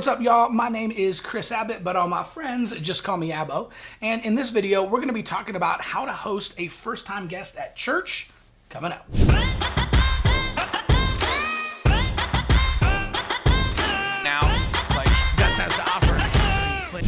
what's up, y'all? My name is Chris Abbott, but all my friends just call me Abbo. And in this video, we're going to be talking about how to host a first-time guest at church coming up.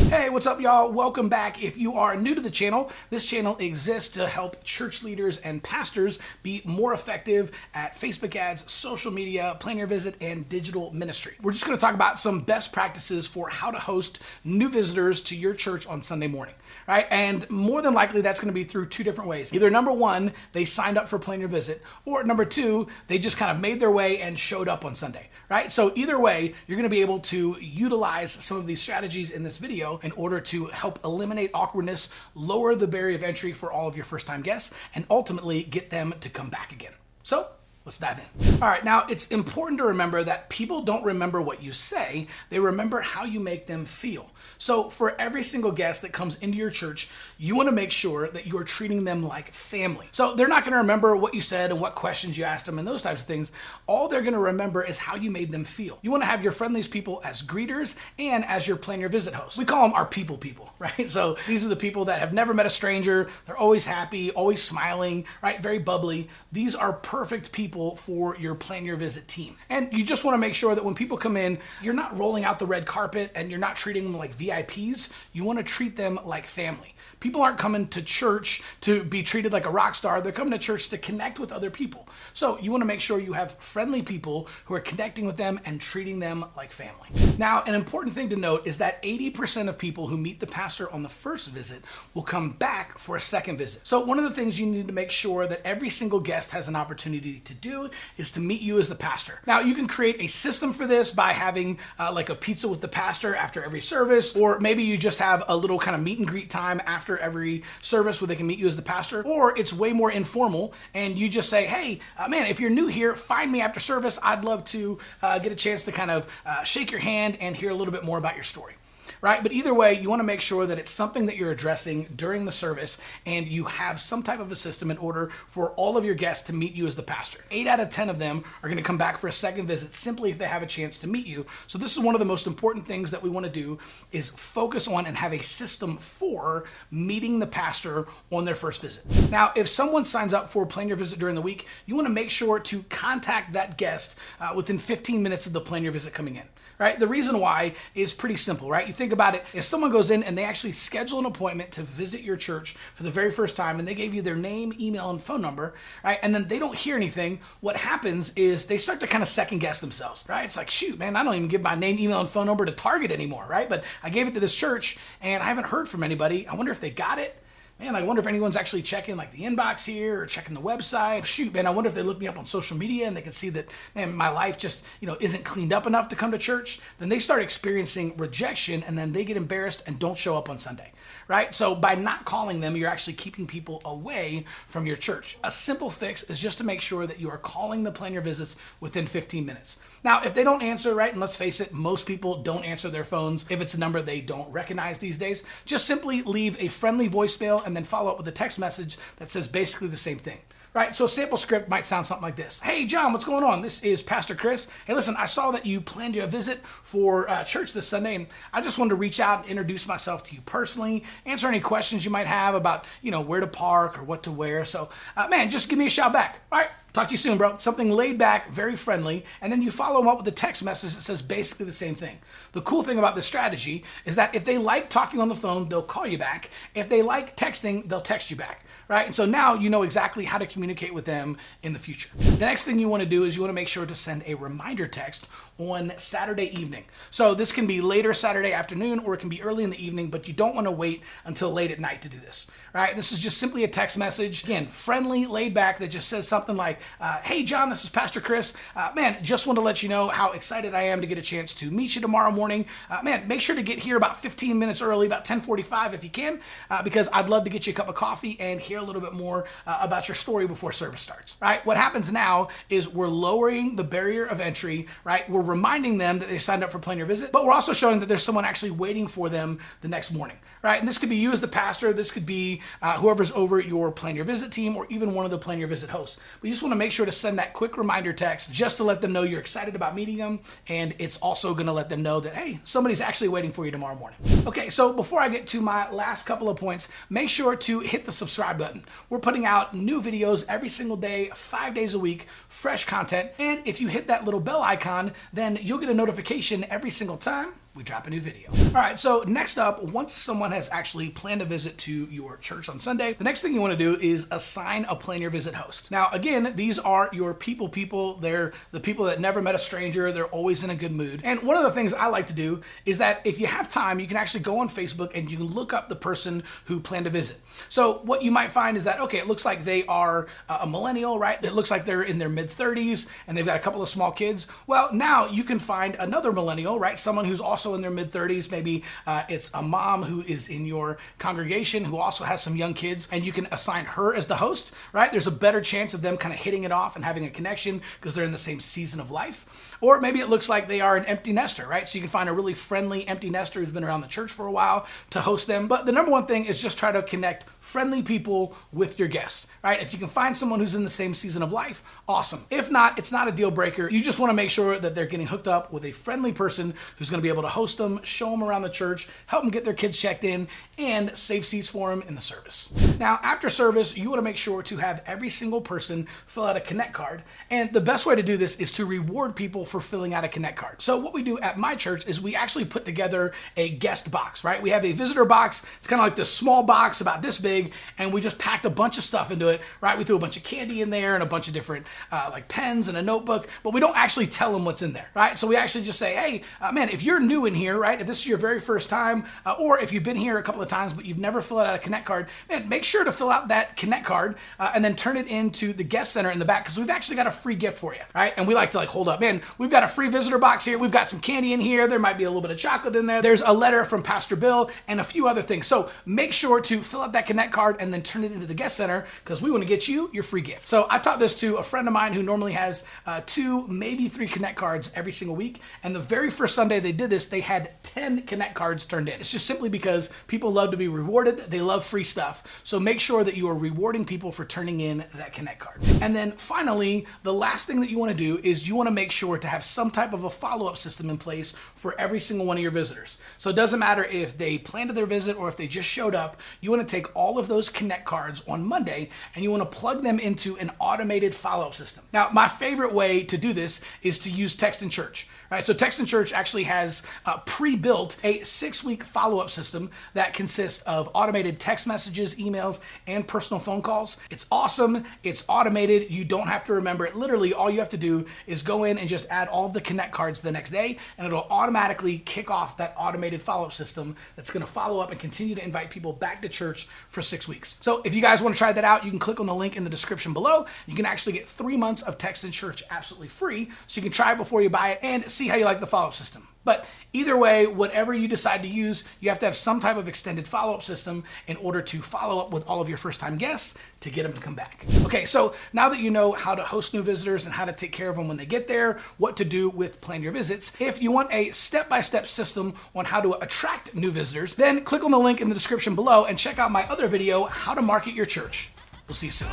Hey, what's up, y'all? Welcome back. If you are new to the channel, this channel exists to help church leaders and pastors be more effective at Facebook ads, social media, plan your visit, and digital ministry. We're just going to talk about some best practices for how to host new visitors to your church on Sunday morning, right? And more than likely, that's going to be through two different ways. Either number one, they signed up for plan your visit, or number two, they just kind of made their way and showed up on Sunday, right? So either way, you're going to be able to utilize some of these strategies in this video in order to help eliminate awkwardness, lower the barrier of entry for all of your first-time guests, and ultimately get them to come back again. So let's dive in. All right, now it's important to remember that people don't remember what you say, they remember how you make them feel. So for every single guest that comes into your church, you want to make sure that you are treating them like family. So they're not going to remember what you said and what questions you asked them and those types of things. All they're going to remember is how you made them feel. You want to have your friendliest people as greeters and as your plan your visit hosts. We call them our people, right? So these are the people that have never met a stranger. They're always happy, always smiling, right? Very bubbly. These are perfect people for your plan your visit team. And you just want to make sure that when people come in, you're not rolling out the red carpet and you're not treating them like VIPs. You want to treat them like family. People aren't coming to church to be treated like a rock star. They're coming to church to connect with other people. So you want to make sure you have friendly people who are connecting with them and treating them like family. Now, an important thing to note is that 80% of people who meet the pastor on the first visit will come back for a second visit. So one of the things you need to make sure that every single guest has an opportunity to do is to meet you as the pastor. Now, you can create a system for this by having like a pizza with the pastor after every service, or maybe you just have a little kind of meet and greet time after every service where they can meet you as the pastor, or it's way more informal and you just say, hey, man, if you're new here, find me after service. I'd love to get a chance to kind of shake your hand and hear a little bit more about your story. Right? But either way, you want to make sure that it's something that you're addressing during the service and you have some type of a system in order for all of your guests to meet you as the pastor. 8 out of 10 of them are going to come back for a second visit simply if they have a chance to meet you. So this is one of the most important things that we want to do is focus on and have a system for meeting the pastor on their first visit. Now, if someone signs up for plan your visit during the week, you want to make sure to contact that guest within 15 minutes of the plan your visit coming in. Right? The reason why is pretty simple, right? You think about it, if someone goes in and they actually schedule an appointment to visit your church for the very first time and they gave you their name, email, and phone number, right? And then they don't hear anything, what happens is they start to kind of second guess themselves, right? It's like, shoot, man, I don't even give my name, email, and phone number to Target anymore, right? But I gave it to this church and I haven't heard from anybody. I wonder if they got it. Man, I wonder if anyone's actually checking like the inbox here or checking the website. Shoot, man, I wonder if they look me up on social media and they can see that, man, my life just, isn't cleaned up enough to come to church. Then they start experiencing rejection and then they get embarrassed and don't show up on Sunday, right? So by not calling them, you're actually keeping people away from your church. A simple fix is just to make sure that you are calling the plan your visits within 15 minutes. Now, if they don't answer, right, and let's face it, most people don't answer their phones if it's a number they don't recognize these days, just simply leave a friendly voicemail and then follow up with a text message that says basically the same thing. Right, so a sample script might sound something like this. Hey, John, what's going on? This is Pastor Chris. Hey, listen, I saw that you planned your visit for church this Sunday, and I just wanted to reach out and introduce myself to you personally, answer any questions you might have about, where to park or what to wear. So, man, just give me a shout back. All right, talk to you soon, bro. Something laid back, very friendly, and then you follow them up with a text message that says basically the same thing. The cool thing about this strategy is that if they like talking on the phone, they'll call you back. If they like texting, they'll text you back. Right? And so now you know exactly how to communicate with them in the future. The next thing you want to do is you want to make sure to send a reminder text on Saturday evening. So this can be later Saturday afternoon or it can be early in the evening, but you don't want to wait until late at night to do this. Right? This is just simply a text message, again, friendly, laid back, that just says something like, hey, John, this is Pastor Chris. Man, just want to let you know how excited I am to get a chance to meet you tomorrow morning. Man, make sure to get here about 15 minutes early, about 10:45 if you can, because I'd love to get you a cup of coffee and hear a little bit more about your story before service starts. Right? What happens now is we're lowering the barrier of entry, right? We're reminding them that they signed up for Plan Your Visit, but we're also showing that there's someone actually waiting for them the next morning, right? And this could be you as the pastor, this could be whoever's over your Plan Your Visit team, or even one of the Plan Your Visit hosts. But you just want to make sure to send that quick reminder text just to let them know you're excited about meeting them, and it's also going to let them know that, hey, somebody's actually waiting for you tomorrow morning. Okay, so before I get to my last couple of points, make sure to hit the subscribe button. We're putting out new videos every single day, 5 days a week, fresh content, and if you hit that little bell icon, then you'll get a notification every single time we drop a new video. All right, so next up, once someone has actually planned a visit to your church on Sunday, the next thing you want to do is assign a Plan Your Visit host. Now, again, these are your people. They're the people that never met a stranger. They're always in a good mood. And one of the things I like to do is that if you have time, you can actually go on Facebook and you can look up the person who planned a visit. So what you might find is that, okay, it looks like they are a millennial, right? It looks like they're in their mid-30s and they've got a couple of small kids. Well, now you can find another millennial, right? Someone who's also in their mid-30s. Maybe it's a mom who is in your congregation who also has some young kids, and you can assign her as the host, right? There's a better chance of them kind of hitting it off and having a connection because they're in the same season of life. Or maybe it looks like they are an empty nester, right? So you can find a really friendly empty nester who's been around the church for a while to host them. But the number one thing is just try to connect friendly people with your guests, right? If you can find someone who's in the same season of life, awesome. If not, it's not a deal breaker. You just want to make sure that they're getting hooked up with a friendly person who's going to be able to host them, show them around the church, help them get their kids checked in, and save seats for them in the service. Now, after service, you want to make sure to have every single person fill out a Connect card. And the best way to do this is to reward people for filling out a Connect card. So what we do at my church is we actually put together a guest box, right? We have a visitor box. It's kind of like this small box about this big, and we just packed a bunch of stuff into it, right? We threw a bunch of candy in there and a bunch of different like pens and a notebook, but we don't actually tell them what's in there, right? So we actually just say, hey, man, if you're new in here, right? If this is your very first time, or if you've been here a couple of times, but you've never filled out a Connect card, man, make sure to fill out that Connect card and then turn it into the guest center in the back, because we've actually got a free gift for you, right? And we like to hold up, man, we've got a free visitor box here. We've got some candy in here. There might be a little bit of chocolate in there. There's a letter from Pastor Bill and a few other things. So make sure to fill out that Connect card and then turn it into the guest center, because we want to get you your free gift. So I taught this to a friend of mine who normally has 2, maybe 3 Connect cards every single week. And the very first Sunday they did this, they had 10 Connect cards turned in. It's just simply because people love to be rewarded. They love free stuff. So make sure that you are rewarding people for turning in that Connect card. And then finally, the last thing that you want to do is you want to make sure to have some type of a follow-up system in place for every single one of your visitors. So it doesn't matter if they planned their visit or if they just showed up. You want to take all of those Connect cards on Monday and you want to plug them into an automated follow-up system. Now, my favorite way to do this is to use Text in Church. Right, so Text in Church actually has pre-built a 6-week follow-up system that consists of automated text messages, emails, and personal phone calls. It's awesome. It's automated. You don't have to remember it. Literally, all you have to do is go in and just add all of the Connect cards the next day, and it'll automatically kick off that automated follow-up system that's going to follow up and continue to invite people back to church for 6 weeks. So if you guys want to try that out, you can click on the link in the description below. You can actually get 3 months of Text in Church absolutely free, so you can try it before you buy it and see how you like the follow-up system. But either way, whatever you decide to use, you have to have some type of extended follow-up system in order to follow up with all of your first-time guests to get them to come back. Okay, so now that you know how to host new visitors and how to take care of them when they get there, what to do with Plan Your Visits, if you want a step-by-step system on how to attract new visitors, then click on the link in the description below and check out my other video, How to Market Your Church. We'll see you soon.